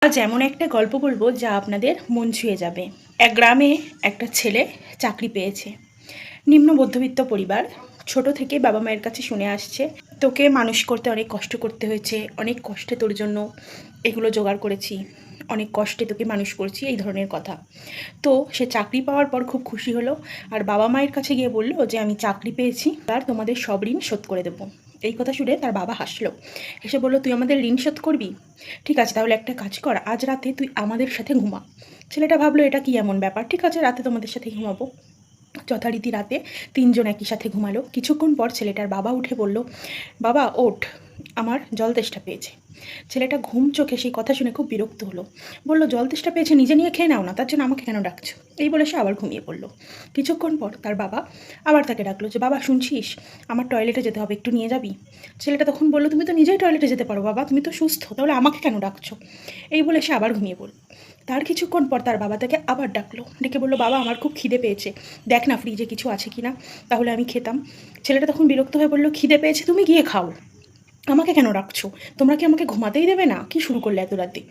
আজ এমন একটা গল্প বলবো যা আপনাদের মন ছুঁয়ে যাবে। এক গ্রামে একটা ছেলে চাকরি পেয়েছে। নিম্ন মধ্যবিত্ত পরিবার। ছোট থেকে বাবা মায়ের কাছে শুনে আসছে, তোকে মানুষ করতে অনেক কষ্ট করতে হয়েছে, অনেক কষ্টে তোর জন্য এগুলো জোগাড় করেছি, অনেক কষ্টে তোকে মানুষ করছি, এই ধরনের কথা। তো সে চাকরি পাওয়ার পর খুব খুশি হলো, আর বাবা মায়ের কাছে গিয়ে বললো যে আমি চাকরি পেয়েছি, আর তোমাদের সব ঋণ শোধ করে দেবো। এই কথা শুনে তার বাবা হাসলো, এসে বললো তুই আমাদের ঋণ শোধ করবি? ঠিক আছে, তাহলে একটা কাজ কর, আজ রাতে তুই আমাদের সাথে ঘুমা। ছেলেটা ভাবলো এটা কি এমন ব্যাপার, ঠিক আছে রাতে তোমাদের সাথে ঘুমাবো। যথারীতি রাতে তিনজন একই সাথে ঘুমালো। কিছুক্ষণ পর ছেলেটার বাবা উঠে বলল, বাবা ওঠ, আমার জল তেষ্টা পেয়েছে। ছেলেটা ঘুম চোখে সেই কথা শুনে খুব বিরক্ত হলো, বলল জল তেষ্টা পেয়েছে, নিজে নিয়ে খেয়ে নাও না, তার জন্য আমাকে কেন ডাকছো? এই বলে সে আবার ঘুমিয়ে পড়লো। কিছুক্ষণ পর তার বাবা আবার তাকে ডাকলো যে বাবা শুনছিস, আমার টয়লেটে যেতে হবে, একটু নিয়ে যাবি? ছেলেটা তখন বললো তুমি তো নিজেই টয়লেটে যেতে পারো বাবা, তুমি তো সুস্থ, তাহলে আমাকে কেন ডাকছো? এই বলে সে আবার ঘুমিয়ে পড়ল। তার কিছুক্ষণ পর তার বাবা তাকে আবার ডাকলো, ডেকে বললো বাবা আমার খুব খিদে পেয়েছে, দেখ না ফ্রিজে কিছু আছে কি না, তাহলে আমি খেতাম। ছেলেটা তখন বিরক্ত হয়ে বললো খিদে পেয়েছে, তুমি গিয়ে খাও, আমাকে কেন রাখছো? তোমরা কি আমাকে ঘুমাতেই দেবে না? কি শুরু করলে এত রাতে?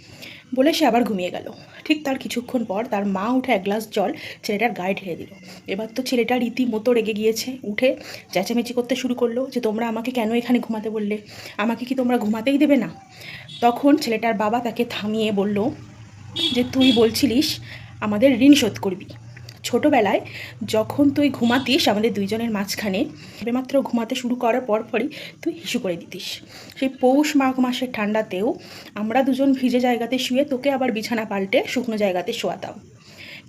বলে সে আবার ঘুমিয়ে গেল। ঠিক তার কিছুক্ষণ পর তার মা উঠে এক গ্লাস জল ছেলেটার গায়ে ঢেলে দিল। এবার তো ছেলেটা রীতিমতো রেগে গিয়েছে, উঠে চেঁচামেচি করতে শুরু করলো যে তোমরা আমাকে কেন এখানে ঘুমাতে বললে, আমাকে কি তোমরা ঘুমাতেই দেবে না? তখন ছেলেটার বাবা তাকে থামিয়ে বলল যে তুই বলছিলিস আমাদের ঋণ শোধ করবি। ছোটোবেলায় যখন তুই ঘুমাতিস আমাদের দুইজনের মাঝখানে, মাত্র ঘুমাতে শুরু করার পরই তুই হিসু করে দিতিস। সেই পৌষ মাঘ মাসের ঠান্ডাতেও আমরা দুজন ভিজে জায়গাতে শুয়ে তোকে আবার বিছানা পাল্টে শুকনো জায়গাতে শোয়াতাম।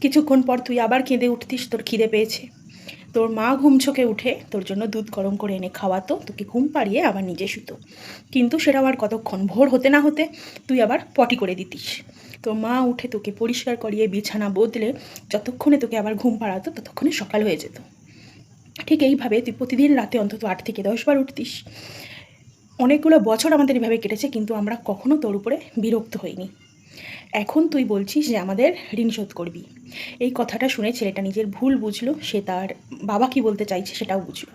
কিছুক্ষণ পর তুই আবার কেঁদে উঠতিস তোর খিদে পেয়েছে। তোর মা ঘুম চোখে উঠে তোর জন্য দুধ গরম করে এনে খাওয়াতো, তোকে ঘুম পাড়িয়ে আবার নিজে শুতো। কিন্তু সেটা আবার কতক্ষণ, ভোর হতে না হতে তুই আবার পটি করে দিতিস। তোর মা উঠে তোকে পরিষ্কার করিয়ে বিছানা বদলে যতক্ষণে তোকে আবার ঘুম পাড়াতো ততক্ষণে সকাল হয়ে যেত। ঠিক এইভাবে তুই প্রতিদিন রাতে অন্তত 8 থেকে 10 বার উঠতিস। অনেকগুলো বছর আমাদের এভাবে কেটেছে, কিন্তু আমরা কখনো তোর উপরে বিরক্ত হইনি। এখন তুই বলছিস যে আমাদের ঋণ শোধ করবি। এই কথাটা শুনে ছেলেটা নিজের ভুল বুঝলো, সে তার বাবা কি বলতে চাইছে সেটাও বুঝলো।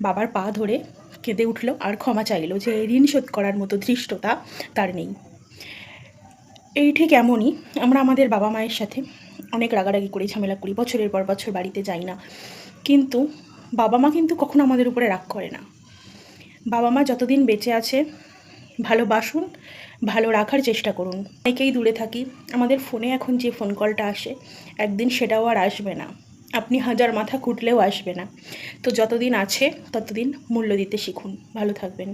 বাবার পা ধরে কেঁদে উঠলো আর ক্ষমা চাইলো যে ঋণ শোধ করার মতো ধৃষ্টতা তার নেই। এই ঠিক এমনই আমরা আমাদের বাবা মায়ের সাথে অনেক রাগারাগি করি, ঝামেলা করি, বছরের পর বছর বাড়িতে যাই না, কিন্তু বাবা মা কিন্তু কখনো আমাদের উপরে রাগ করে না। বাবা মা যতদিন বেঁচে আছে ভালোবাসুন, ভালো রাখার চেষ্টা করুন। অনেকেই দূরে থাকি, আমাদের ফোনে এখন যে ফোন কলটা আসে একদিন সেটাও আর আসবে না, আপনি হাজার মাথা কুটলেও আসবে না। তো যতদিন আছে ততদিন মূল্য দিতে শিখুন। ভালো থাকবেন।